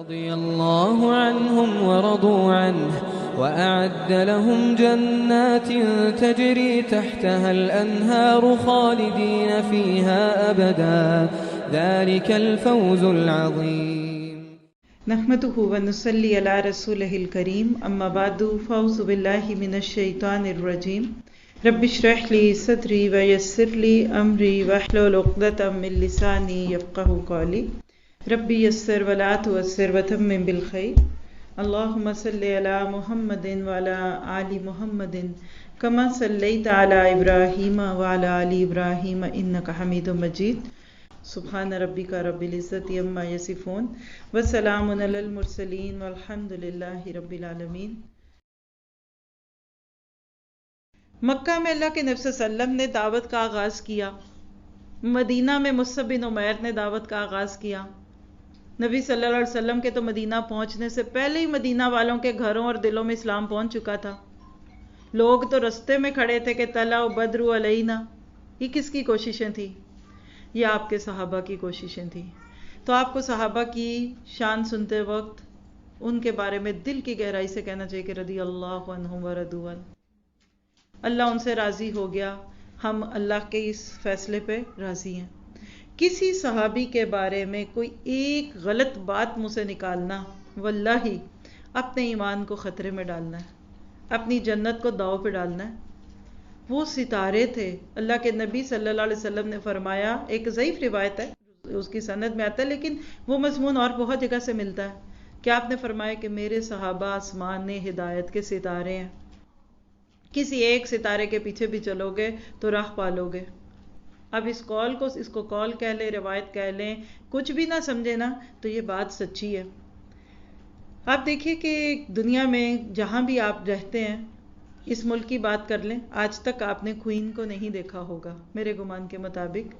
رضي الله عنهم ورضوا عنه وأعد لهم جنات تجري تحتها الأنهار خالدين فيها أبدا ذلك الفوز العظيم. نحمده ونصلي على رسوله الكريم أما بعد فأعوذ بالله من الشيطان الرجيم رب اشرح لي صدري ويسر لي أمري واحلل عقدة من لساني يفقهوا قولي رب يسر ولا تعسر وتمم بالخير اللهم صل على محمد وعلى آل محمد كما صليت على إبراهيم وعلى آل إبراهيم إنك حميد مجيد سبحان ربك رب العزة عما يصفون وسلام على المرسلين والحمد لله رب العالمين. مکہ میں اللہ کے نبی صلی اللہ علیہ وسلم نے دعوت کا آغاز کیا، مدینہ میں مصعب بن عمیر نے دعوت کا آغاز کیا. نبی صلی اللہ علیہ وسلم کے تو مدینہ پہنچنے سے پہلے ہی مدینہ والوں کے گھروں اور دلوں میں اسلام پہنچ چکا تھا. لوگ تو رستے میں کھڑے تھے کہ طلع بدر علینا. یہ کس کی کوششیں تھیں؟ یہ آپ کے صحابہ کی کوششیں تھیں. تو آپ کو صحابہ کی شان سنتے وقت ان کے بارے میں دل کی گہرائی سے کہنا چاہیے کہ رضی اللہ عنہم ورضوا عنہ. اللہ ان سے راضی ہو گیا، ہم اللہ کے اس فیصلے پہ راضی ہیں. کسی صحابی کے بارے میں کوئی ایک غلط بات منہ سے نکالنا واللہ اپنے ایمان کو خطرے میں ڈالنا ہے، اپنی جنت کو داؤ پہ ڈالنا ہے. وہ ستارے تھے. اللہ کے نبی صلی اللہ علیہ وسلم نے فرمایا، ایک ضعیف روایت ہے اس کی سند میں آتا ہے لیکن وہ مضمون اور بہت جگہ سے ملتا ہے کہ آپ نے فرمایا کہ میرے صحابہ آسمان ہدایت کے ستارے ہیں، کسی ایک ستارے کے پیچھے بھی چلو گے تو راہ پالو گے. اب اس کو کال کہہ لیں، روایت کہہ لیں، کچھ بھی نہ سمجھے نا تو یہ بات سچی ہے. آپ دیکھیے کہ دنیا میں جہاں بھی آپ رہتے ہیں، اس ملک کی بات کر لیں، آج تک آپ نے کوئین کو نہیں دیکھا ہوگا میرے گمان کے مطابق.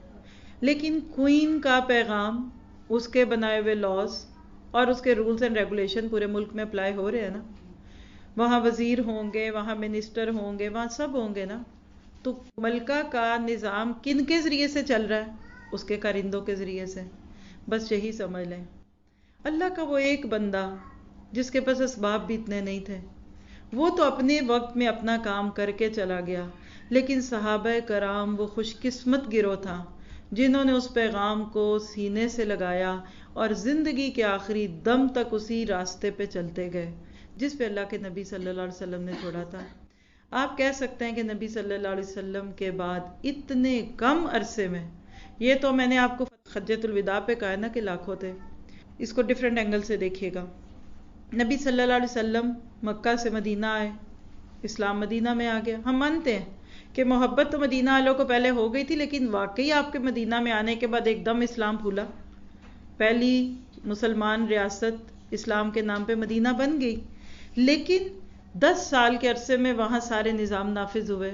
لیکن کوئین کا پیغام، اس کے بنائے ہوئے لاز اور اس کے رولز اینڈ ریگولیشن پورے ملک میں اپلائی ہو رہے ہیں نا. وہاں وزیر ہوں گے، وہاں منسٹر ہوں گے، وہاں سب ہوں گے نا. تو ملکہ کا نظام کن کے ذریعے سے چل رہا ہے؟ اس کے کارندوں کے ذریعے سے. بس یہی سمجھ لیں. اللہ کا وہ ایک بندہ جس کے پاس اسباب بھی اتنے نہیں تھے، وہ تو اپنے وقت میں اپنا کام کر کے چلا گیا. لیکن صحابہ کرام وہ خوش قسمت گروہ تھا جنہوں نے اس پیغام کو سینے سے لگایا اور زندگی کے آخری دم تک اسی راستے پہ چلتے گئے جس پہ اللہ کے نبی صلی اللہ علیہ وسلم نے چھوڑا تھا. آپ کہہ سکتے ہیں کہ نبی صلی اللہ علیہ وسلم کے بعد اتنے کم عرصے میں، یہ تو میں نے آپ کو حجۃ الوداع پہ کہا نا کہ لاکھوں تھے. اس کو ڈیفرنٹ اینگل سے دیکھیے گا. نبی صلی اللہ علیہ وسلم مکہ سے مدینہ آئے، اسلام مدینہ میں آ گیا. ہم مانتے ہیں کہ محبت تو مدینہ والوں کو پہلے ہو گئی تھی، لیکن واقعی آپ کے مدینہ میں آنے کے بعد ایک دم اسلام پھولا. پہلی مسلمان ریاست اسلام کے نام پہ مدینہ بن گئی. لیکن 10 سال کے عرصے میں وہاں سارے نظام نافذ ہوئے.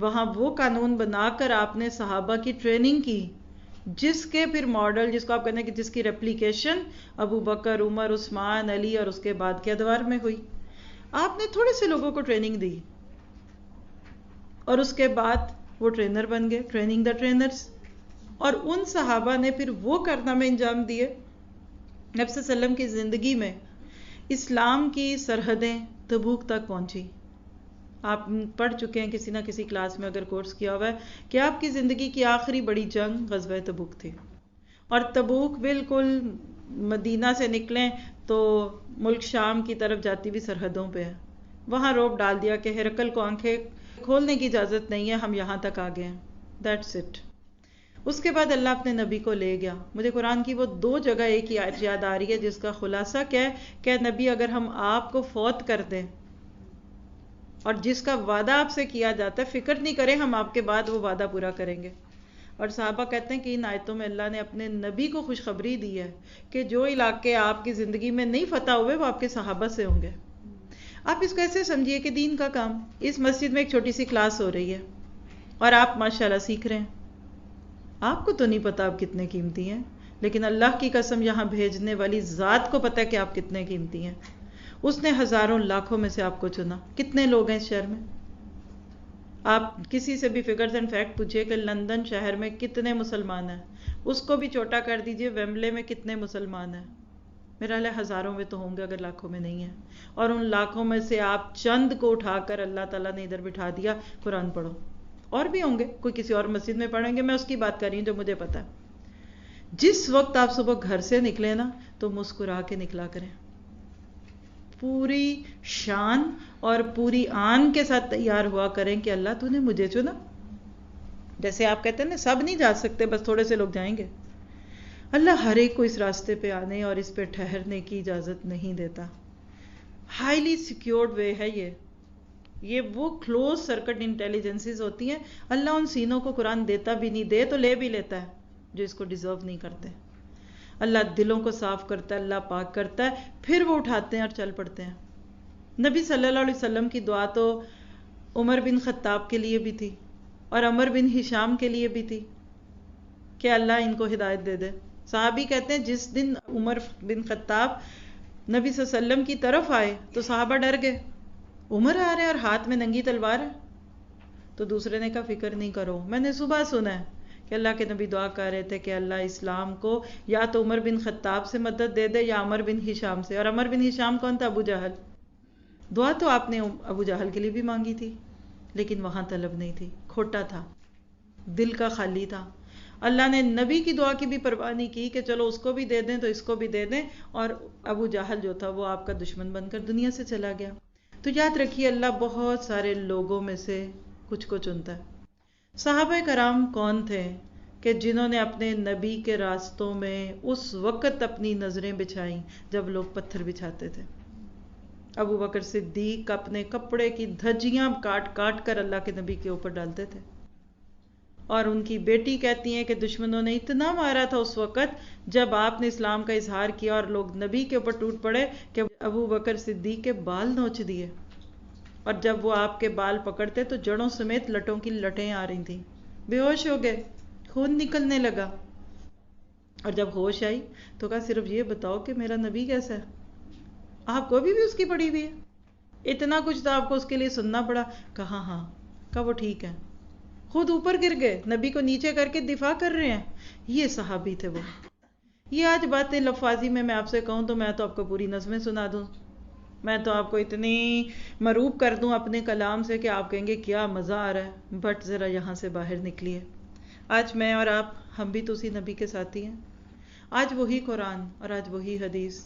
وہاں وہ قانون بنا کر آپ نے صحابہ کی ٹریننگ کی، جس کے پھر ماڈل، جس کو آپ کہتے ہیں کہ جس کی ریپلیکیشن ابو بکر، عمر، عثمان، علی اور اس کے بعد کے ادوار میں ہوئی. آپ نے تھوڑے سے لوگوں کو ٹریننگ دی اور اس کے بعد وہ ٹرینر بن گئے، ٹریننگ دا ٹرینرز. اور ان صحابہ نے پھر وہ کارنامے انجام دیے. نبی صلی اللہ علیہ وسلم کی زندگی میں اسلام کی سرحدیں تبوک تک پہنچی. آپ پڑھ چکے ہیں کسی نہ کسی کلاس میں اگر کورس کیا ہوا ہے کہ آپ کی زندگی کی آخری بڑی جنگ غزوہ تبوک تھی. اور تبوک بالکل مدینہ سے نکلیں تو ملک شام کی طرف جاتی ہوئی سرحدوں پہ ہے. وہاں روب ڈال دیا کہ ہرقل کو آنکھیں کھولنے کی اجازت نہیں ہے، ہم یہاں تک آ گئے ہیں. That's it. اس کے بعد اللہ اپنے نبی کو لے گیا. مجھے قرآن کی وہ 2 جگہ ایک ہی آیت یاد آ رہی ہے جس کا خلاصہ کیا ہے کہ نبی اگر ہم آپ کو فوت کر دیں اور جس کا وعدہ آپ سے کیا جاتا ہے، فکر نہیں کریں، ہم آپ کے بعد وہ وعدہ پورا کریں گے. اور صحابہ کہتے ہیں کہ ان آیتوں میں اللہ نے اپنے نبی کو خوشخبری دی ہے کہ جو علاقے آپ کی زندگی میں نہیں فتح ہوئے وہ آپ کے صحابہ سے ہوں گے. آپ اس کو ایسے سمجھیے کہ دین کا کام اس مسجد میں ایک چھوٹی سی کلاس ہو رہی ہے اور آپ ماشاءاللہ سیکھ رہے ہیں. آپ کو تو نہیں پتا آپ کتنے قیمتی ہیں، لیکن اللہ کی قسم یہاں بھیجنے والی ذات کو پتا ہے کہ آپ کتنے قیمتی ہیں. اس نے ہزاروں لاکھوں میں سے آپ کو چنا. کتنے لوگ ہیں اس شہر میں؟ آپ کسی سے بھی فگرز اینڈ فیکٹ پوچھئے کہ لندن شہر میں کتنے مسلمان ہیں، اس کو بھی چھوٹا کر دیجئے، ویمبلے میں کتنے مسلمان ہیں. میرا اللہ ہزاروں میں تو ہوں گے اگر لاکھوں میں نہیں ہے، اور ان لاکھوں میں سے آپ چند کو اٹھا کر اللہ تعالیٰ نے ادھر بٹھا دیا، قرآن پڑھو۔ اور بھی ہوں گے، کوئی کسی اور مسجد میں پڑھیں گے، میں اس کی بات کر رہی ہوں جو مجھے پتا ہے۔ جس وقت آپ صبح گھر سے نکلے نا تو مسکرا کے نکلا کریں، پوری شان اور پوری آن کے ساتھ تیار ہوا کریں کہ اللہ تو نے مجھے چنا۔ جیسے آپ کہتے ہیں نا سب نہیں جا سکتے، بس تھوڑے سے لوگ جائیں گے، اللہ ہر ایک کو اس راستے پہ آنے اور اس پہ ٹھہرنے کی اجازت نہیں دیتا۔ ہائیلی سیکیورڈ وے ہے یہ وہ کلوز سرکٹ انٹیلیجنسز ہوتی ہیں، اللہ ان سینوں کو قرآن دیتا بھی نہیں، دے تو لے بھی لیتا ہے جو اس کو ڈیزرو نہیں کرتے۔ اللہ دلوں کو صاف کرتا ہے، اللہ پاک کرتا ہے، پھر وہ اٹھاتے ہیں اور چل پڑتے ہیں۔ نبی صلی اللہ علیہ وسلم کی دعا تو عمر بن خطاب کے لیے بھی تھی اور عمر بن ہشام کے لیے بھی تھی کہ اللہ ان کو ہدایت دے دے۔ صحابی کہتے ہیں جس دن عمر بن خطاب نبی صلی اللہ علیہ وسلم کی طرف آئے تو صحابہ ڈر گئے، عمر آ رہے ہیں اور ہاتھ میں ننگی تلوار ہے۔ تو دوسرے نے کہا فکر نہیں کرو، میں نے صبح سنا ہے کہ اللہ کے نبی دعا کر رہے تھے کہ اللہ اسلام کو یا تو عمر بن خطاب سے مدد دے دے یا عمر بن ہشام سے۔ اور عمر بن ہشام کون تھا؟ ابو جہل۔ دعا تو آپ نے ابو جہل کے لیے بھی مانگی تھی، لیکن وہاں طلب نہیں تھی، کھوٹا تھا، دل کا خالی تھا۔ اللہ نے نبی کی دعا کی بھی پرواہ نہیں کی کہ چلو اس کو بھی دے دیں تو اس کو بھی دے دیں، اور ابو جہل جو تھا وہ آپ کا دشمن بن کر دنیا سے چلا گیا۔ تو یاد رکھیے اللہ بہت سارے لوگوں میں سے کچھ کو چنتا ہے۔ صحابہ کرام کون تھے کہ جنہوں نے اپنے نبی کے راستوں میں اس وقت اپنی نظریں بچھائیں جب لوگ پتھر بچھاتے تھے؟ ابو بکر صدیق اپنے کپڑے کی دھجیاں کاٹ کاٹ کر اللہ کے نبی کے اوپر ڈالتے تھے، اور ان کی بیٹی کہتی ہیں کہ دشمنوں نے اتنا مارا تھا اس وقت جب آپ نے اسلام کا اظہار کیا اور لوگ نبی کے اوپر ٹوٹ پڑے کہ ابو بکر صدیق کے بال نوچ دیے، اور جب وہ آپ کے بال پکڑتے تو جڑوں سمیت لٹوں کی لٹیں آ رہی تھیں، بے ہوش ہو گئے، خون نکلنے لگا، اور جب ہوش آئی تو کہا صرف یہ بتاؤ کہ میرا نبی کیسا ہے؟ آپ کو بھی اس کی پڑی ہوئی ہے، اتنا کچھ تو آپ کو اس کے لیے سننا پڑا۔ کہا ہاں، کہا وہ ٹھیک ہے، خود اوپر گر گئے، نبی کو نیچے کر کے دفاع کر رہے ہیں۔ یہ صحابی تھے وہ۔ یہ آج باتیں لفاظی میں آپ سے کہوں تو میں تو آپ کو پوری نظمیں سنا دوں، میں تو آپ کو اتنی مروب کر دوں اپنے کلام سے کہ آپ کہیں گے کیا مزہ آ رہا ہے، بٹ ذرا یہاں سے باہر نکلیے۔ آج میں اور آپ، ہم بھی تو اسی نبی کے ساتھی ہیں۔ آج وہی قرآن اور آج وہی حدیث،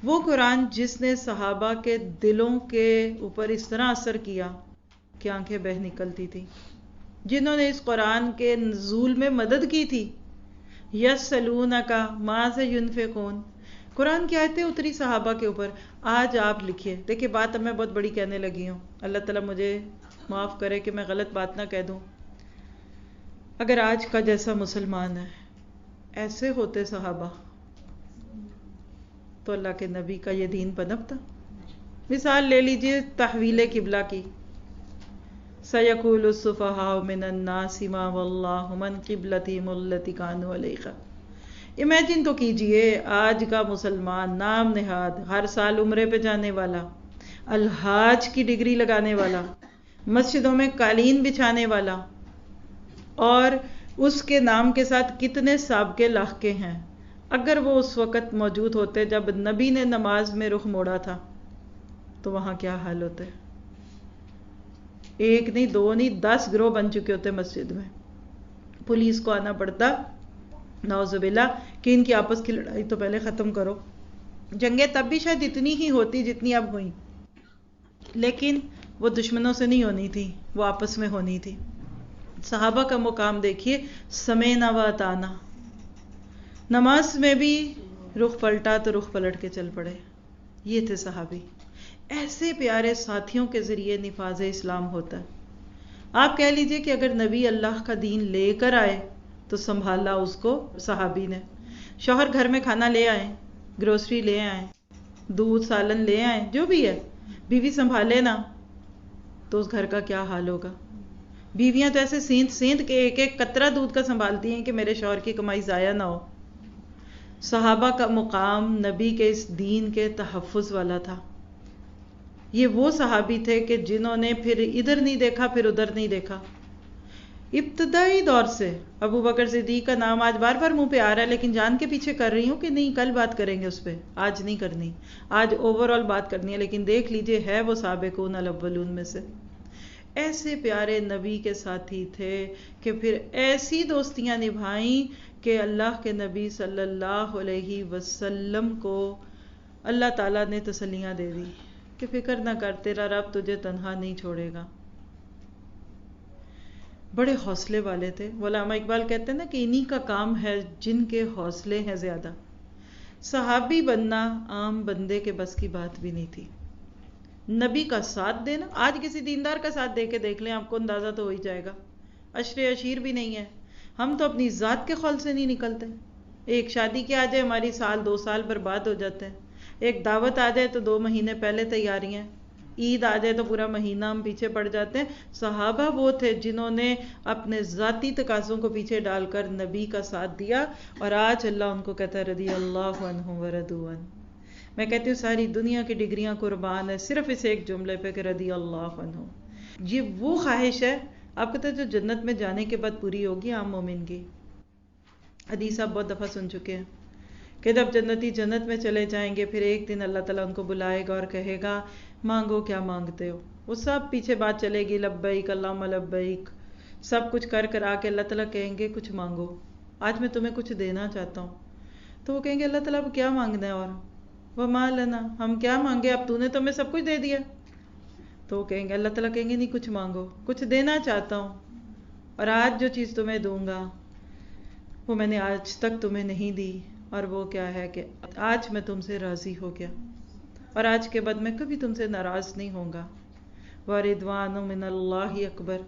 وہ قرآن جس نے صحابہ کے دلوں کے اوپر اس طرح اثر کیا کہ آنکھیں بہہ نکلتی تھی، جنہوں نے اس قرآن کے نزول میں مدد کی تھی۔ یسألونک ماذا ینفقون، قرآن کی آیتیں اتری صحابہ کے اوپر۔ آج آپ لکھیے، دیکھیے بات اب میں بہت بڑی کہنے لگی ہوں، اللہ تعالیٰ مجھے معاف کرے کہ میں غلط بات نہ کہہ دوں۔ اگر آج کا جیسا مسلمان ہے ایسے ہوتے صحابہ تو اللہ کے نبی کا یہ دین پنپتا۔ مثال لے لیجئے تحویل قبلہ کی، سَيَقُولُ السُّفَهَاءُ مِنَ النَّاسِ مَا وَلَّاهُمْ عَنْ قِبْلَتِهِمُ الَّتِي كَانُوا عَلَيْهَا۔ امیجن تو کیجئے آج کا مسلمان، نام نہاد، ہر سال عمرے پہ جانے والا، الحاج کی ڈگری لگانے والا، مسجدوں میں قالین بچھانے والا، اور اس کے نام کے ساتھ کتنے سابقے لاحقے ہیں، اگر وہ اس وقت موجود ہوتے جب نبی نے نماز میں رخ موڑا تھا تو وہاں کیا حال ہوتے؟ ایک نہیں، دو نہیں، 10 گروہ بن چکے ہوتے مسجد میں۔ پولیس کو آنا پڑتا نعوذ باللہ کہ ان کی آپس کی لڑائی تو پہلے ختم کرو۔ جنگیں تب بھی شاید اتنی ہی ہوتی جتنی اب ہوئی، لیکن وہ دشمنوں سے نہیں ہونی تھی، وہ آپس میں ہونی تھی۔ صحابہ کا مقام دیکھیے، سمعنا و اطعنا، نماز میں بھی رخ پلٹا تو رخ پلٹ کے چل پڑے۔ یہ تھے صحابی۔ ایسے پیارے ساتھیوں کے ذریعے نفاذ اسلام ہوتا ہے۔ آپ کہہ لیجئے کہ اگر نبی اللہ کا دین لے کر آئے تو سنبھالا اس کو صحابی نے۔ شوہر گھر میں کھانا لے آئیں، گروسری لے آئیں، دودھ سالن لے آئیں، جو بھی ہے، بیوی سنبھالے نا تو اس گھر کا کیا حال ہوگا۔ بیویاں تو ایسے سینت سینت کے ایک ایک قطرہ دودھ کا سنبھالتی ہیں کہ میرے شوہر کی کمائی ضائع نہ ہو۔ صحابہ کا مقام نبی کے اس دین کے تحفظ والا تھا۔ یہ وہ صحابی تھے کہ جنہوں نے پھر ادھر نہیں دیکھا، پھر ادھر نہیں دیکھا۔ ابتدائی دور سے ابو بکر صدیق کا نام آج بار بار منہ پہ آ رہا ہے، لیکن جان کے پیچھے کر رہی ہوں کہ نہیں کل بات کریں گے اس پہ، آج نہیں کرنی، آج اوور آل بات کرنی ہے. لیکن دیکھ لیجئے ہے وہ سابقون الاولون میں سے. ایسے پیارے نبی کے ساتھی تھے کہ پھر ایسی دوستیاں نبھائیں کہ اللہ کے نبی صلی اللہ علیہ وسلم کو اللہ تعالیٰ نے تسلیاں دے دی کہ فکر نہ کر، تیرا رب تجھے تنہا نہیں چھوڑے گا. بڑے حوصلے والے تھے. علامہ اقبال کہتے ہیں نا کہ انہی کا کام ہے جن کے حوصلے ہیں زیادہ. صحابی بننا عام بندے کے بس کی بات بھی نہیں تھی. نبی کا ساتھ دینا، آج کسی دیندار کا ساتھ دے کے دیکھ لیں، آپ کو اندازہ تو ہو ہی جائے گا. عشر عشیر بھی نہیں ہے. ہم تو اپنی ذات کے خول سے نہیں نکلتے. ایک شادی کے آ جائے ہماری سال 2 سال برباد ہو جاتے ہیں. ایک دعوت آ جائے تو 2 مہینے پہلے تیاریاں. عید آ جائے تو پورا مہینہ ہم پیچھے پڑ جاتے ہیں. صحابہ وہ تھے جنہوں نے اپنے ذاتی تقاضوں کو پیچھے ڈال کر نبی کا ساتھ دیا، اور آج اللہ ان کو کہتا ہے رضی اللہ عنہم ورضوا عنہ. میں کہتی ہوں ساری دنیا کی ڈگریاں قربان ہے صرف اس ایک جملے پہ کہ رضی اللہ عنہ. یہ وہ خواہش ہے آپ کہتے ہیں جو جنت میں جانے کے بعد پوری ہوگی عام مومن کی. حدیث آپ بہت دفعہ سن چکے ہیں کہ جب جنتی جنت میں چلے جائیں گے پھر ایک دن اللہ تعالیٰ ان کو بلائے گا اور کہے گا مانگو کیا مانگتے ہو. وہ سب پیچھے بات چلے گی لبیک اللہم لبیک، سب کچھ کر کر آ کے اللہ تعالیٰ کہیں گے کچھ مانگو، آج میں تمہیں کچھ دینا چاہتا ہوں. تو وہ کہیں گے اللہ تعالیٰ اب کیا مانگنا ہے، اور وما لنا، ہم کیا مانگے، اب تو نے تو ہمیں سب کچھ دے دیا. تو وہ کہیں گے اللہ تعالیٰ کہیں گے نہیں کچھ مانگو، کچھ دینا چاہتا ہوں، اور آج جو چیز تمہیں دوں گا وہ میں نے آج تک تمہیں نہیں دی، اور وہ کیا ہے کہ آج میں تم سے راضی ہو گیا اور آج کے بعد میں کبھی تم سے ناراض نہیں ہوں گا. وَرِضْوَانٌ مِّنَ اللَّهِ اکبر.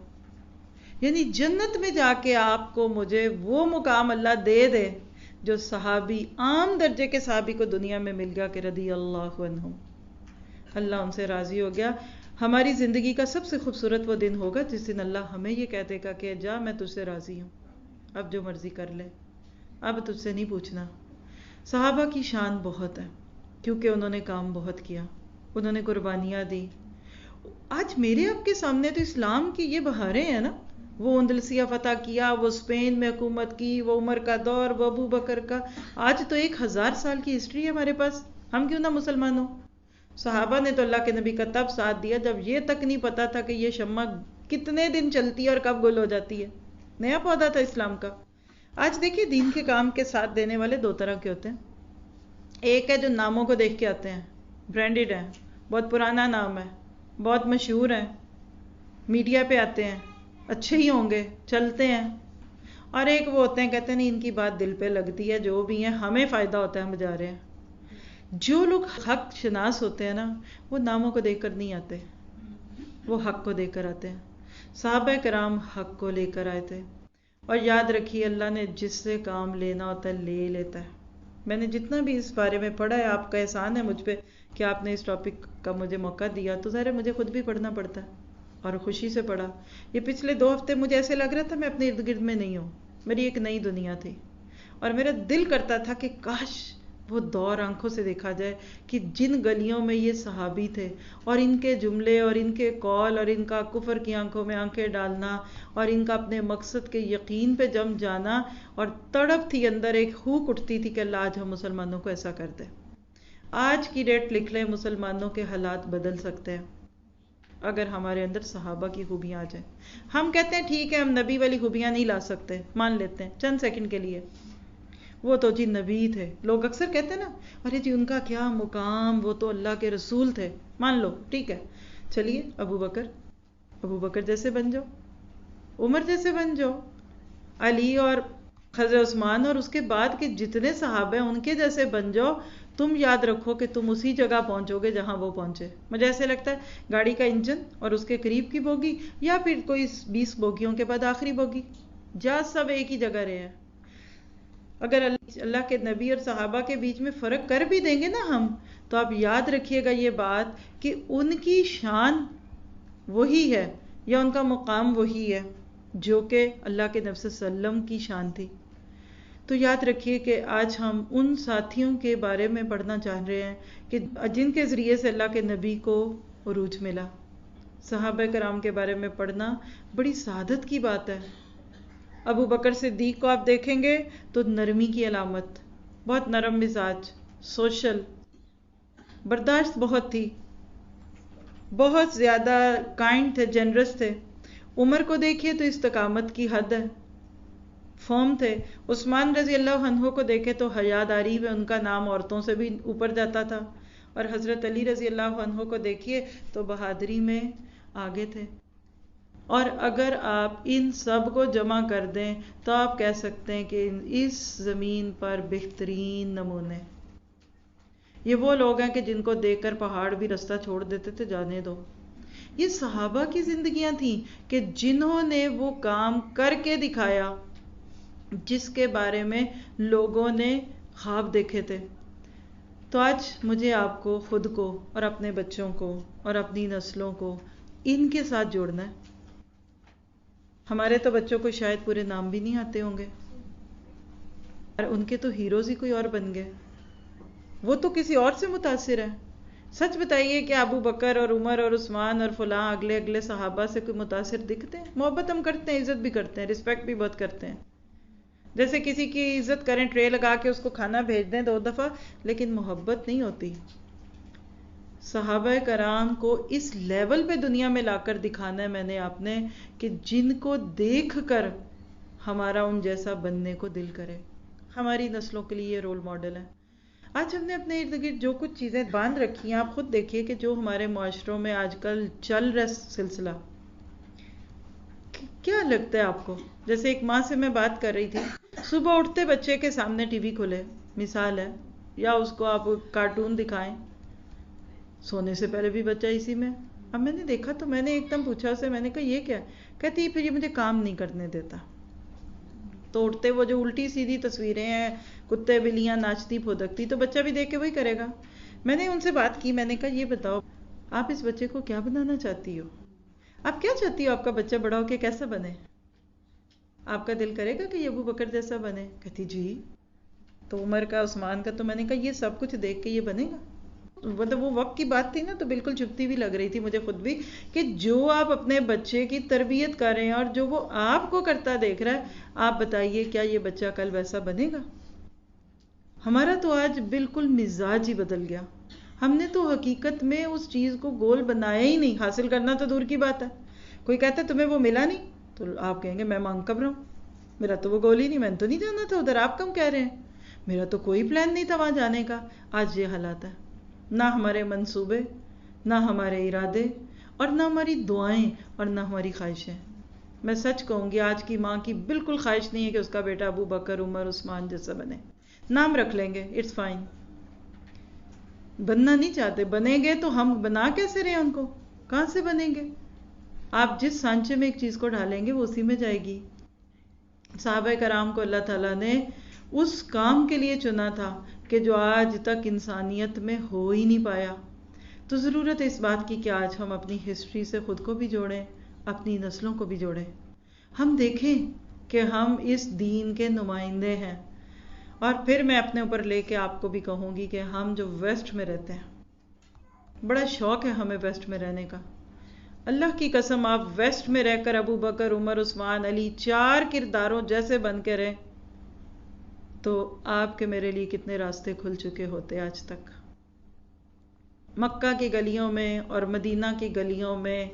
یعنی جنت میں جا کے آپ کو مجھے وہ مقام اللہ دے دے جو صحابی عام درجے کے صحابی کو دنیا میں مل گیا کہ رضی اللہ عنہ، اللہ ان سے راضی ہو گیا. ہماری زندگی کا سب سے خوبصورت وہ دن ہوگا جس دن اللہ ہمیں یہ کہہ دے گا کہ جا میں تجھ سے راضی ہوں، اب جو مرضی کر لے، اب تجھ سے نہیں پوچھنا. صحابہ کی شان بہت ہے کیونکہ انہوں نے کام بہت کیا، انہوں نے قربانیاں دی. آج میرے آپ کے سامنے تو اسلام کی یہ بہاریں ہیں نا، وہ اندلسیہ فتح کیا، وہ اسپین میں حکومت کی، وہ عمر کا دور، وہ ابو بکر کا. آج تو 1000 سال کی ہسٹری ہے ہمارے پاس، ہم کیوں نہ مسلمان ہوں. صحابہ نے تو اللہ کے نبی کا تب ساتھ دیا جب یہ تک نہیں پتا تھا کہ یہ شمع کتنے دن چلتی ہے اور کب گل ہو جاتی ہے. نیا پودا تھا اسلام کا. آج دیکھیے دین کے کام کے ساتھ دینے والے 2 طرح کے ہوتے ہیں. ایک ہے جو ناموں کو دیکھ کے آتے ہیں، برانڈڈ ہیں، بہت پرانا نام ہے، بہت مشہور ہیں، میڈیا پہ آتے ہیں، اچھے ہی ہوں گے، چلتے ہیں. اور ایک وہ ہوتے ہیں کہتے ہیں نہیں ان کی بات دل پہ لگتی ہے، جو بھی ہیں ہمیں فائدہ ہوتا ہے ہم جا رہے ہیں. جو لوگ حق شناس ہوتے ہیں نا وہ ناموں کو دیکھ کر نہیں آتے، وہ حق کو دیکھ کر آتے ہیں. صحابہ کرام حق کو لے کر آئے تھے. اور یاد رکھیے اللہ نے جس سے کام لینا ہوتا ہے لے لیتا ہے. میں نے جتنا بھی اس بارے میں پڑھا ہے، آپ کا احسان ہے مجھ پہ کہ آپ نے اس ٹاپک کا مجھے موقع دیا، تو ظاہر ہے مجھے خود بھی پڑھنا پڑتا ہے اور خوشی سے پڑھا. یہ پچھلے 2 ہفتے مجھے ایسے لگ رہا تھا میں اپنے ارد گرد میں نہیں ہوں، میری ایک نئی دنیا تھی، اور میرا دل کرتا تھا کہ کاش وہ دور آنکھوں سے دیکھا جائے کہ جن گلیوں میں یہ صحابی تھے اور ان کے جملے اور ان کے قول اور ان کا کفر کی آنکھوں میں آنکھیں ڈالنا اور ان کا اپنے مقصد کے یقین پہ جم جانا، اور تڑپ تھی اندر، ایک ہوک اٹھتی تھی کہ اللہ آج ہم مسلمانوں کو ایسا کر دے. آج کی ڈیٹ لکھ لیں مسلمانوں کے حالات بدل سکتے ہیں اگر ہمارے اندر صحابہ کی خوبیاں آ جائیں. ہم کہتے ہیں ٹھیک ہے ہم نبی والی خوبیاں نہیں لا سکتے، مان لیتے ہیں چند سیکنڈ کے لیے، وہ تو جی نبی تھے. لوگ اکثر کہتے ہیں نا ارے جی ان کا کیا مقام، وہ تو اللہ کے رسول تھے. مان لو ٹھیک ہے، چلیے ابو بکر جیسے بن جاؤ، عمر جیسے بن جاؤ، علی اور حضرت عثمان اور اس کے بعد کے جتنے صحابہ ہیں ان کے جیسے بن جاؤ. تم یاد رکھو کہ تم اسی جگہ پہنچو گے جہاں وہ پہنچے. مجھے ایسے لگتا ہے گاڑی کا انجن اور اس کے قریب کی بوگی یا پھر کوئی 20 بوگیوں کے بعد آخری بوگی، جا سب ایک ہی جگہ رہے ہیں. اگر اللہ کے نبی اور صحابہ کے بیچ میں فرق کر بھی دیں گے نا ہم، تو آپ یاد رکھیے گا یہ بات کہ ان کی شان وہی ہے یا ان کا مقام وہی ہے جو کہ اللہ کے نبی صلی اللہ علیہ وسلم کی شان تھی. تو یاد رکھیے کہ آج ہم ان ساتھیوں کے بارے میں پڑھنا چاہ رہے ہیں کہ جن کے ذریعے سے اللہ کے نبی کو عروج ملا. صحابہ کرام کے بارے میں پڑھنا بڑی سعادت کی بات ہے. ابو بکر صدیق کو آپ دیکھیں گے تو نرمی کی علامت، بہت نرم مزاج، سوشل، برداشت بہت تھی، بہت زیادہ کائنڈ تھے، جنرس تھے۔ عمر کو دیکھیے تو استقامت کی حد ہے، فرم تھے۔ عثمان رضی اللہ عنہ کو دیکھے تو حیاداری میں ان کا نام عورتوں سے بھی اوپر جاتا تھا، اور حضرت علی رضی اللہ عنہ کو دیکھیے تو بہادری میں آگے تھے۔ اور اگر آپ ان سب کو جمع کر دیں تو آپ کہہ سکتے ہیں کہ اس زمین پر بہترین نمونے یہ وہ لوگ ہیں کہ جن کو دیکھ کر پہاڑ بھی رستہ چھوڑ دیتے تھے، جانے دو۔ یہ صحابہ کی زندگیاں تھیں کہ جنہوں نے وہ کام کر کے دکھایا جس کے بارے میں لوگوں نے خواب دیکھے تھے۔ تو آج مجھے آپ کو، خود کو اور اپنے بچوں کو اور اپنی نسلوں کو ان کے ساتھ جوڑنا ہے۔ ہمارے تو بچوں کو شاید پورے نام بھی نہیں آتے ہوں گے، اور ان کے تو ہیروز ہی کوئی اور بن گئے، وہ تو کسی اور سے متاثر ہے۔ سچ بتائیے کہ ابو بکر اور عمر اور عثمان اور فلاں اگلے صحابہ سے کوئی متاثر دکھتے ہیں؟ محبت ہم کرتے ہیں، عزت بھی کرتے ہیں، رسپیکٹ بھی بہت کرتے ہیں، جیسے کسی کی عزت کریں، ٹرے لگا کے اس کو کھانا بھیج دیں 2 دفعہ، لیکن محبت نہیں ہوتی۔ صحابہ کرام کو اس لیول پہ دنیا میں لا کر دکھانا ہے میں نے، آپ نے، کہ جن کو دیکھ کر ہمارا ان جیسا بننے کو دل کرے۔ ہماری نسلوں کے لیے یہ رول ماڈل ہے۔ آج ہم نے اپنے ارد گرد جو کچھ چیزیں باندھ رکھی ہیں، آپ خود دیکھیے کہ جو ہمارے معاشروں میں آج کل چل رہا سلسلہ، کیا لگتا ہے آپ کو؟ جیسے ایک ماں سے میں بات کر رہی تھی، صبح اٹھتے بچے کے سامنے ٹی وی کھلے، مثال ہے، یا اس کو آپ کارٹون دکھائیں، سونے سے پہلے بھی بچہ اسی میں۔ اب میں نے دیکھا تو میں نے ایک دم پوچھا اسے، میں نے کہا یہ کیا ہے؟ کہتی پھر یہ مجھے کام نہیں کرنے دیتا۔ تو اٹھتے وہ جو الٹی سیدھی تصویریں ہیں، کتے بلیاں ناچتی پھودکتی، تو بچہ بھی دیکھ کے وہی کرے گا۔ میں نے ان سے بات کی، میں نے کہا یہ بتاؤ آپ اس بچے کو کیا بنانا چاہتی ہو؟ آپ کیا چاہتی ہو آپ کا بچہ بڑا ہو کے کیسا بنے؟ آپ کا دل کرے گا کہ یہ ابو بکر جیسا بنے؟ کہتی جی۔ تو عمر کا، عثمان کا، تو میں نے کہا یہ سب کچھ دیکھ کے یہ بنے گا؟ مطلب وہ وقت کی بات تھی نا، تو بالکل چبھتی بھی لگ رہی تھی مجھے خود بھی، کہ جو آپ اپنے بچے کی تربیت کر رہے ہیں اور جو وہ آپ کو کرتا دیکھ رہا ہے، آپ بتائیے کیا یہ بچہ کل ویسا بنے گا؟ ہمارا تو آج بالکل مزاج ہی بدل گیا۔ ہم نے تو حقیقت میں اس چیز کو گول بنایا ہی نہیں، حاصل کرنا تو دور کی بات ہے۔ کوئی کہتا ہے تمہیں وہ ملا نہیں، تو آپ کہیں گے میں مانگ کب رہا ہوں، میرا تو وہ گول ہی نہیں، میں نے تو نہیں جانا تھا ادھر، آپ کم کہہ رہے ہیں، میرا تو کوئی پلان نہیں تھا وہاں جانے کا۔ آج یہ حالات ہے، نہ ہمارے منصوبے، نہ ہمارے ارادے، اور نہ ہماری دعائیں، اور نہ ہماری خواہشیں۔ میں سچ کہوں گی آج کی ماں کی بالکل خواہش نہیں ہے کہ اس کا بیٹا ابو بکر، عمر، عثمان جیسا بنے۔ نام رکھ لیں گے، اٹس فائن، بننا نہیں چاہتے، بنیں گے تو ہم بنا کیسے رہے ان کو؟ کہاں سے بنیں گے؟ آپ جس سانچے میں ایک چیز کو ڈالیں گے وہ اسی میں جائے گی۔ صحابہ کرام کو اللہ تعالیٰ نے اس کام کے لیے چنا تھا کہ جو آج تک انسانیت میں ہو ہی نہیں پایا۔ تو ضرورت ہے اس بات کی کہ آج ہم اپنی ہسٹری سے خود کو بھی جوڑیں، اپنی نسلوں کو بھی جوڑیں۔ ہم دیکھیں کہ ہم اس دین کے نمائندے ہیں۔ اور پھر میں اپنے اوپر لے کے آپ کو بھی کہوں گی کہ ہم جو ویسٹ میں رہتے ہیں، بڑا شوق ہے ہمیں ویسٹ میں رہنے کا۔ اللہ کی قسم آپ ویسٹ میں رہ کر ابو بکر، عمر، عثمان، علی 4 کرداروں جیسے بن کے رہیں تو آپ کے میرے لیے کتنے راستے کھل چکے ہوتے آج تک۔ مکہ کی گلیوں میں اور مدینہ کی گلیوں میں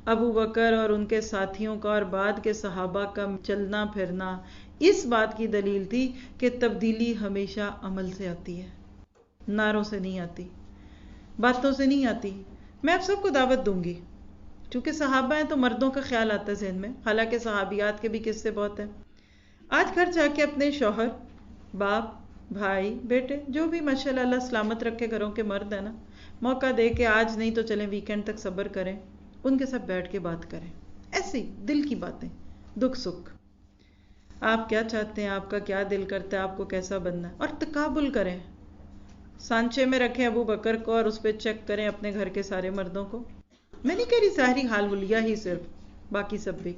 ابو بکر اور ان کے ساتھیوں کا اور بعد کے صحابہ کا چلنا پھرنا اس بات کی دلیل تھی کہ تبدیلی ہمیشہ عمل سے آتی ہے، نعروں سے نہیں آتی، باتوں سے نہیں آتی۔ میں آپ سب کو دعوت دوں گی، چونکہ صحابہ ہیں تو مردوں کا خیال آتا ہے ذہن میں، حالانکہ صحابیات کے بھی قصے بہت ہیں۔ آج گھر جا کے اپنے شوہر، باپ، بھائی، بیٹے، جو بھی ماشاءاللہ اللہ سلامت رکھے گھروں کے مرد ہیں نا، موقع دے کے آج نہیں تو چلیں ویکینڈ تک صبر کریں، ان کے ساتھ بیٹھ کے بات کریں، ایسی دل کی باتیں، دکھ سکھ، آپ کیا چاہتے ہیں، آپ کا کیا دل کرتا ہے، آپ کو کیسا بننا ہے، اور تقابل کریں۔ سانچے میں رکھیں ابو بکر کو اور اس پہ چیک کریں اپنے گھر کے سارے مردوں کو۔ میں نہیں کہہ رہی ظاہری حال حلیہ ہی صرف، باقی سب بھی۔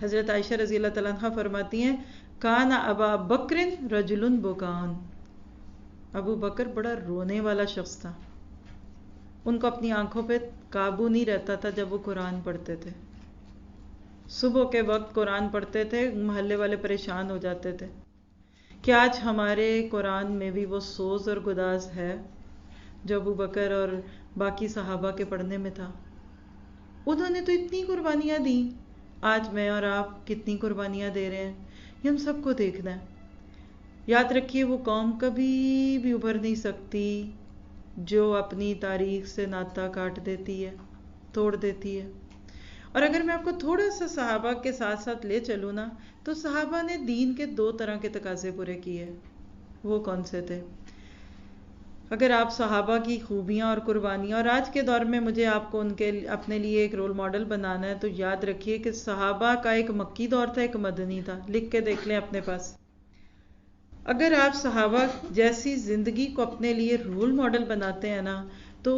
حضرت عائشہ رضی اللہ تعالیٰ عنہ فرماتی ہیں کان ابا بکر رجل بکان، ابو بکر بڑا رونے والا شخص تھا، ان کو اپنی آنکھوں پہ قابو نہیں رہتا تھا جب وہ قرآن پڑھتے تھے۔ صبح کے وقت قرآن پڑھتے تھے، محلے والے پریشان ہو جاتے تھے کہ آج ہمارے قرآن میں بھی وہ سوز اور گداز ہے جو ابو بکر اور باقی صحابہ کے پڑھنے میں تھا. انہوں نے تو اتنی قربانیاں دیں، آج میں اور آپ کتنی قربانیاں دے رہے ہیں، یہ ہم سب کو دیکھنا ہے. یاد رکھیے وہ قوم کبھی بھی ابھر نہیں سکتی جو اپنی تاریخ سے ناطہ کاٹ دیتی ہے، توڑ دیتی ہے. اور اگر میں آپ کو تھوڑا سا صحابہ کے ساتھ ساتھ لے چلوں نا، تو صحابہ نے دین کے 2 طرح کے تقاضے پورے کیے. وہ کون سے تھے؟ اگر آپ صحابہ کی خوبیاں اور قربانیاں، اور آج کے دور میں مجھے آپ کو ان کے اپنے لیے ایک رول ماڈل بنانا ہے، تو یاد رکھیے کہ صحابہ کا ایک مکی دور تھا، ایک مدنی تھا. لکھ کے دیکھ لیں اپنے پاس. اگر آپ صحابہ جیسی زندگی کو اپنے لیے رول ماڈل بناتے ہیں نا، تو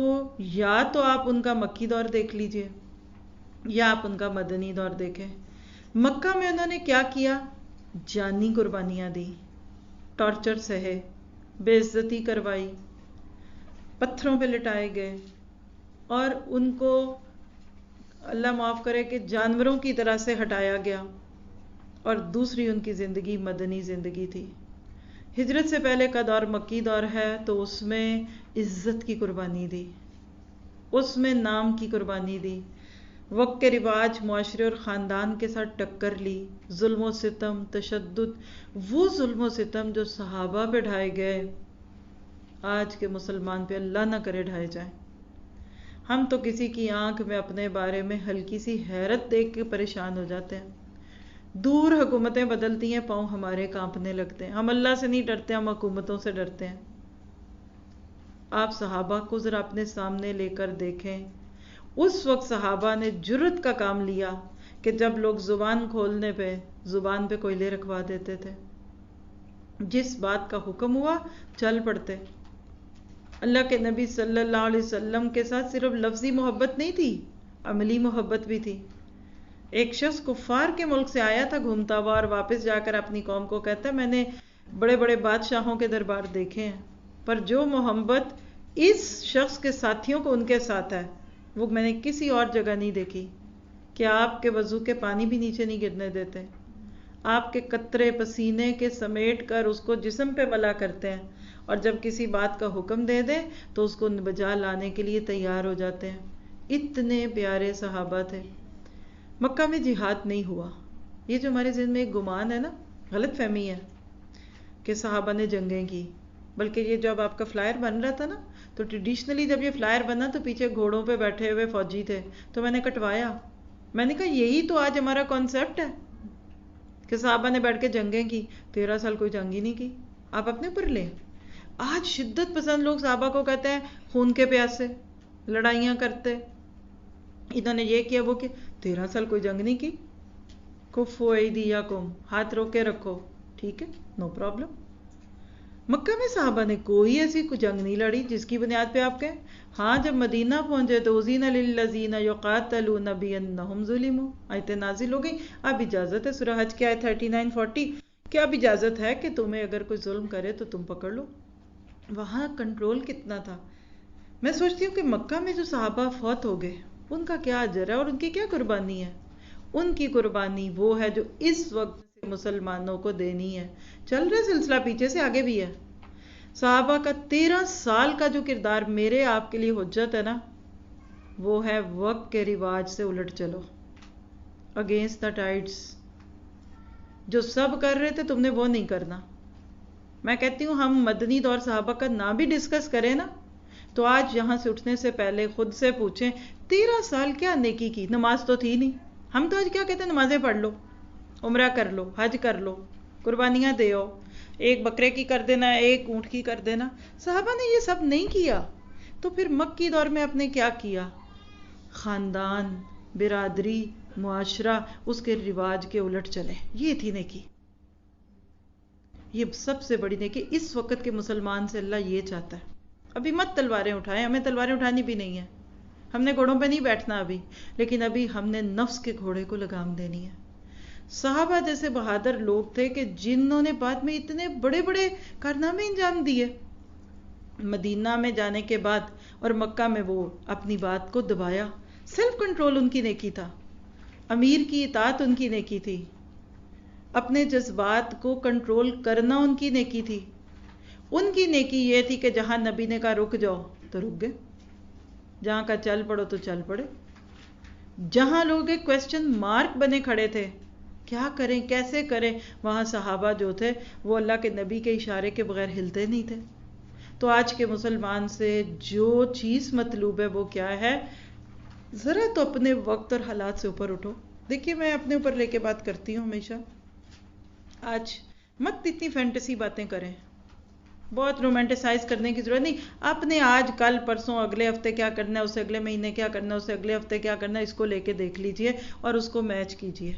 یا تو آپ ان کا مکی دور دیکھ لیجئے یا آپ ان کا مدنی دور دیکھیں. مکہ میں انہوں نے کیا کیا؟ جانی قربانیاں دی، ٹارچر سہے، بے عزتی کروائی، پتھروں پہ لٹائے گئے، اور ان کو اللہ معاف کرے کہ جانوروں کی طرح سے ہٹایا گیا. اور دوسری ان کی زندگی مدنی زندگی تھی. ہجرت سے پہلے کا دور مکی دور ہے، تو اس میں عزت کی قربانی دی، اس میں نام کی قربانی دی، وقت کے رواج، معاشرے اور خاندان کے ساتھ ٹکر لی. ظلم و ستم، تشدد، وہ ظلم و ستم جو صحابہ پہ ڈھائے گئے، آج کے مسلمان پہ اللہ نہ کرے ڈھائے جائیں. ہم تو کسی کی آنکھ میں اپنے بارے میں ہلکی سی حیرت دیکھ کے پریشان ہو جاتے ہیں. دور حکومتیں بدلتی ہیں، پاؤں ہمارے کانپنے لگتے ہیں. ہم اللہ سے نہیں ڈرتے، ہم حکومتوں سے ڈرتے ہیں. آپ صحابہ کو ذرا اپنے سامنے لے کر دیکھیں. اس وقت صحابہ نے جرت کا کام لیا کہ جب لوگ زبان کھولنے پہ زبان پہ کوئلے رکھوا دیتے تھے، جس بات کا حکم ہوا چل پڑتے. اللہ کے نبی صلی اللہ علیہ وسلم کے ساتھ صرف لفظی محبت نہیں تھی، عملی محبت بھی تھی. ایک شخص کفار کے ملک سے آیا تھا گھومتا ہوا، اور واپس جا کر اپنی قوم کو کہتا ہے میں نے بڑے بڑے بادشاہوں کے دربار دیکھے ہیں، پر جو محبت اس شخص کے ساتھیوں کو ان کے ساتھ ہے وہ میں نے کسی اور جگہ نہیں دیکھی. کہ آپ کے وضو کے پانی بھی نیچے نہیں گرنے دیتے، آپ کے قطرے پسینے کے سمیٹ کر اس کو جسم پہ ملا کرتے ہیں، اور جب کسی بات کا حکم دے دیں تو اس کو بجا لانے کے لیے تیار ہو جاتے ہیں. اتنے پیارے صحابہ تھے. مکہ میں جہاد نہیں ہوا. یہ جو ہمارے ذہن میں ایک گمان ہے نا، غلط فہمی ہے کہ صحابہ نے جنگیں کی. بلکہ یہ جب آپ کا فلائر بن رہا تھا نا، تو ٹریڈیشنلی جب یہ فلائر بنا تو پیچھے گھوڑوں پہ بیٹھے ہوئے فوجی تھے، تو میں نے کٹوایا. میں نے کہا یہی تو آج ہمارا کانسیپٹ ہے کہ صحابہ نے بیٹھ کے جنگیں کی. 13 سال کوئی جنگ ہی نہیں کی. آپ اپنے پر لیں. آج شدت پسند لوگ صحابہ کو کہتے ہیں خون کے پیاسے، لڑائیاں کرتے، انہوں نے یہ کیا وہ کیا. 13 سال کوئی جنگ نہیں کی. کفو ایدیکم، ہاتھ روک کے رکھو، ٹھیک ہے، نو پرابلم. مکہ میں صحابہ نے کوئی ایسی کوئی جنگ نہیں لڑی جس کی بنیاد پہ آپ کہیں. ہاں جب مدینہ پہنچے تو اذین للذین یقاتلون بانہم ظلموا، آیتیں نازل ہو گئی. اب اجازت ہے، سورہ حج کی آیت 39-40 کہ اب اجازت ہے کہ تمہیں اگر کوئی ظلم کرے تو تم پکڑ لو. وہاں کنٹرول کتنا تھا. میں سوچتی ہوں کہ مکہ میں جو صحابہ فوت ہو گئے ان کا کیا اجر ہے اور ان کی کیا قربانی ہے. ان کی قربانی وہ ہے جو اس وقت مسلمانوں کو دینی ہے. چل رہا سلسلہ پیچھے سے آگے بھی ہے. صحابہ کا 13 سال کا جو کردار میرے آپ کے لیے حجت ہے نا، وہ ہے وقت کے رواج سے الٹ چلو، اگینسٹ دا ٹائڈز. جو سب کر رہے تھے تم نے وہ نہیں کرنا. میں کہتی ہوں ہم مدنی دور صحابہ کا نہ بھی ڈسکس کریں نا، تو آج یہاں سے اٹھنے سے پہلے خود سے پوچھیں 13 سال کیا نیکی کی. نماز تو تھی نہیں. ہم تو آج کیا کہتے ہیں، نمازیں پڑھ لو، عمرہ کر لو، حج کر لو، قربانیاں دے آؤ، ایک بکرے کی کر دینا، ایک اونٹ کی کر دینا. صحابہ نے یہ سب نہیں کیا. تو پھر مکی دور میں آپ نے کیا کیا؟ خاندان، برادری، معاشرہ، اس کے رواج کے الٹ چلے. یہ تھی نیکی. یہ سب سے بڑی نیکی اس وقت کے مسلمان سے اللہ یہ چاہتا ہے. ابھی مت تلواریں اٹھائیں، ہمیں تلواریں اٹھانی بھی نہیں ہے، ہم نے گھوڑوں پہ نہیں بیٹھنا ابھی، لیکن ابھی ہم نے نفس کے گھوڑے کو لگام دینی ہے. صحابہ جیسے بہادر لوگ تھے کہ جنہوں نے بعد میں اتنے بڑے بڑے کارنامے انجام دیے. مدینہ میں جانے کے بعد اور مکہ میں وہ اپنی بات کو دبایا. سیلف کنٹرول ان کی نیکی تھا. امیر کی اطاعت ان کی نیکی تھی، اپنے جذبات کو کنٹرول کرنا ان کی نیکی تھی. ان کی نیکی یہ تھی کہ جہاں نبی نے کہا رک جاؤ تو رک گئے، جہاں کا چل پڑو تو چل پڑے. جہاں لوگ ایک کویسچن مارک بنے کھڑے تھے کیا کریں کیسے کریں، وہاں صحابہ جو تھے وہ اللہ کے نبی کے اشارے کے بغیر ہلتے نہیں تھے. تو آج کے مسلمان سے جو چیز مطلوب ہے وہ کیا ہے؟ ذرا تو اپنے وقت اور حالات سے اوپر اٹھو. دیکھیے میں اپنے اوپر لے کے بات کرتی ہوں ہمیشہ. آج مت اتنی فینٹیسی باتیں کریں، بہت رومانٹیسائز کرنے کی ضرورت نہیں. اپنے آج کل پرسوں اگلے ہفتے کیا کرنا ہے، اسے اگلے مہینے کیا کرنا ہے، اسے اگلے ہفتے کیا کرنا ہے، اس کو لے کے دیکھ لیجئے اور اس کو میچ کیجئے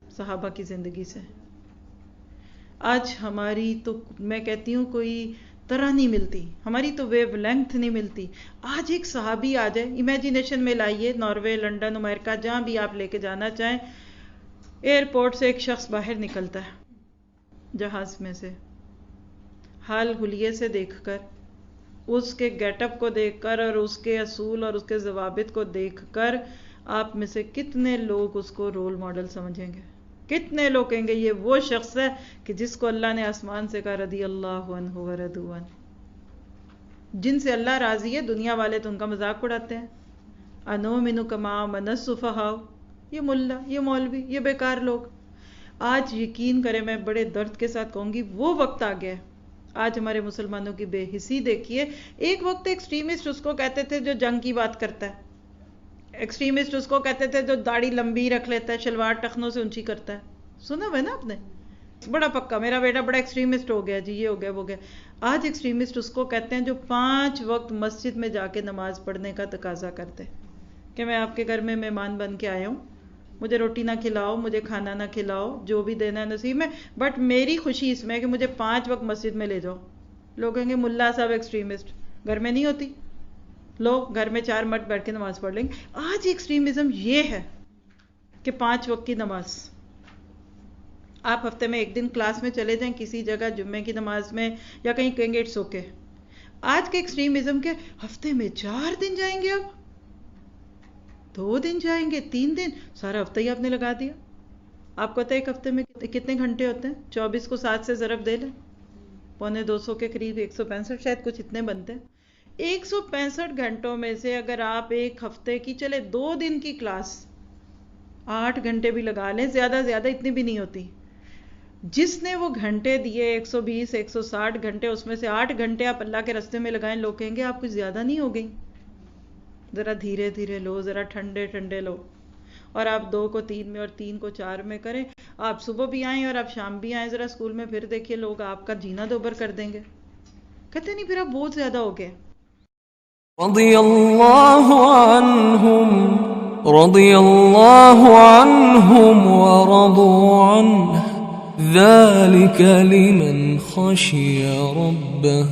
صحابہ کی زندگی سے. آج ہماری تو میں کہتی ہوں کوئی طرح نہیں ملتی، ہماری تو ویو لینتھ نہیں ملتی. آج ایک صحابی آ جائے، امیجینیشن میں لائیے، ناروے، لنڈن، امریکہ، جہاں بھی آپ لے کے جانا چاہیں، ایئرپورٹ سے ایک شخص باہر نکلتا ہے جہاز میں سے، حال حلیے سے دیکھ کر، اس کے گیٹ اپ کو دیکھ کر اور اس کے اصول اور اس کے ضوابط کو دیکھ کر آپ میں سے کتنے لوگ اس کو رول ماڈل سمجھیں گے؟ کتنے لوگ کہیں گے یہ وہ شخص ہے کہ جس کو اللہ نے آسمان سے کہا رضی اللہ عنہ ورضوا عنہ. جن سے اللہ راضی ہے دنیا والے تو ان کا مذاق اڑاتے ہیں. انؤمن کما آمن السفہاء، یہ ملا، یہ مولوی، یہ بیکار لوگ. آج یقین کریں میں بڑے درد کے ساتھ کہوں گی وہ وقت آ گیا ہے. آج ہمارے مسلمانوں کی بے حسی دیکھیے. ایک وقت ایکسٹریمسٹ اس کو کہتے تھے جو جنگ کی بات کرتا ہے، ایکسٹریمسٹ اس کو کہتے تھے جو داڑھی لمبی رکھ لیتا ہے، شلوار ٹخنوں سے اونچی کرتا ہے. سنا ہوا ہے نا آپ نے؟ بڑا پکا میرا بیٹا بڑا ایکسٹریمسٹ ہو گیا جی، یہ ہو گیا وہ گیا. آج ایکسٹریمسٹ اس کو کہتے ہیں جو 5 وقت مسجد میں جا کے نماز پڑھنے کا تقاضا کرتے کہ میں آپ کے گھر میں مہمان بن کے آیا ہوں، مجھے روٹی نہ کھلاؤ، مجھے کھانا نہ کھلاؤ، جو بھی دینا ہے نصیب میں، بٹ میری خوشی اس میں ہے کہ مجھے 5 وقت مسجد میں لے جاؤ. لوگ کہیں گے ملا صاحب ایکسٹریمسٹ، گھر میں نہیں ہوتی، لوگ گھر میں 4 مرد بیٹھ کے نماز پڑھ لیں گے. آج ایکسٹریمزم یہ ہے کہ 5 وقت کی نماز. آپ ہفتے میں 1 دن کلاس میں چلے جائیں کسی جگہ جمعے کی نماز میں یا کہیں، کہیں گے اٹس اوکے. آج کے ایکسٹریمزم کے ہفتے میں 4 دن جائیں گے، آپ 2 دن جائیں گے، 3 دن، سارا ہفتہ ہی آپ نے لگا دیا. آپ کو پتہ ہے ایک ہفتے میں کتنے گھنٹے ہوتے ہیں؟ 24 کو 7 سے ضرب دے لیں، 250 کے قریب، 165 شاید کچھ اتنے بنتے ہیں. 165 گھنٹوں میں سے اگر آپ ایک ہفتے کی چلے 2 دن کی کلاس 8 گھنٹے بھی لگا لیں، زیادہ اتنی بھی نہیں ہوتی. جس نے وہ گھنٹے دیے 120 160 گھنٹے، اس میں سے 8 گھنٹے آپ اللہ کے راستے میں لگائیں، لوگ کہیں گے آپ کچھ زیادہ نہیں ہو گئی؟ ذرا دھیرے دھیرے لو، ذرا ٹھنڈے ٹھنڈے لو. اور آپ 2 کو 3 میں اور 3 کو 4 میں کریں. آپ صبح بھی آئیں اور آپ شام بھی آئیں ذرا اسکول میں، پھر دیکھیے لوگ آپ کا جینا دوبر کر دیں گے. کہتے نہیں پھر آپ بہت زیادہ ہو گئے. رضی اللہ عنہم ورضوا عنہ ذلك لمن خشي ربه